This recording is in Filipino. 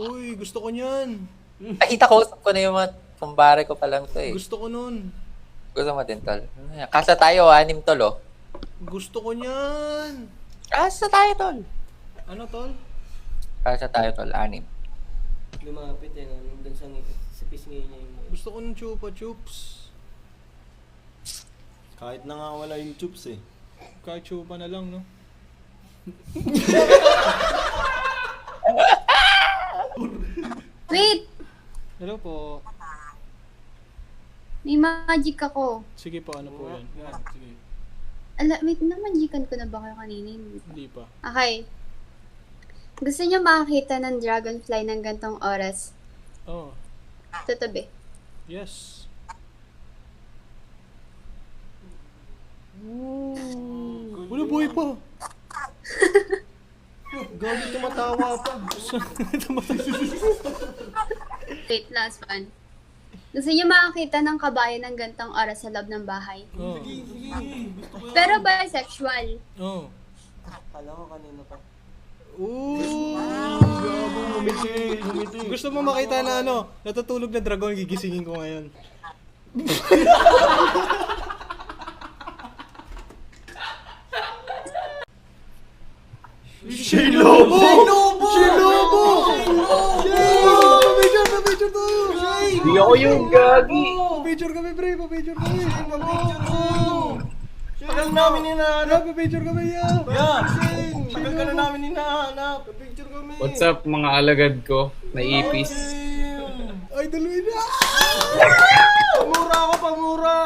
Uy, gusto ko niyan. Nakita ko na yung mga kumpare ko pa lang to eh. Gusto ko nun. Gusto mo din, tol. Kasa tayo, 6 tol, oh. Gusto ko niyan. Kasa tayo, tol. Ano, tol? Kasa tayo, tol, 6. Lumapit eh, nandun sa pisngi niya yung... Gusto ko ng chupa chups. Kahit na nga wala yung chups eh. Kahit chupa na lang, no? Wait! Hello po. May magic ako. Sige po, ano po yan? Sige. Wait, na-magican ko na ba kayo kanina? Hindi pa. Okay. Gusto niyo makakita ng dragonfly ng gantong oras? Oh, Tatabi. yes. Ooh. Wala, buhay pa. Gabi tumatawa pa. Wait, last one. Gusto niyo makakita ng kabayan ng gantong oras sa loob ng bahay? Oh. Pero bisexual. Oh. Kala ko kanina pa. Ooh. Gabong humiti. Gusto mo makita na ano, natutulog na dragon, gigisingin ko ngayon. Shay Lobo! Shay Lobo! Pa-picture tayo! Hindi ako yung gagi. Pa-picture kami, pre! Pa-picture kami! Tagal namin hinahanap. Pa-picture kami, ya! Yeah! Tagal ka na namin hinahanap. Picture kami. What's up mga alagad ko na ipis? Ay, dalawa na! Pamura ako, pamura!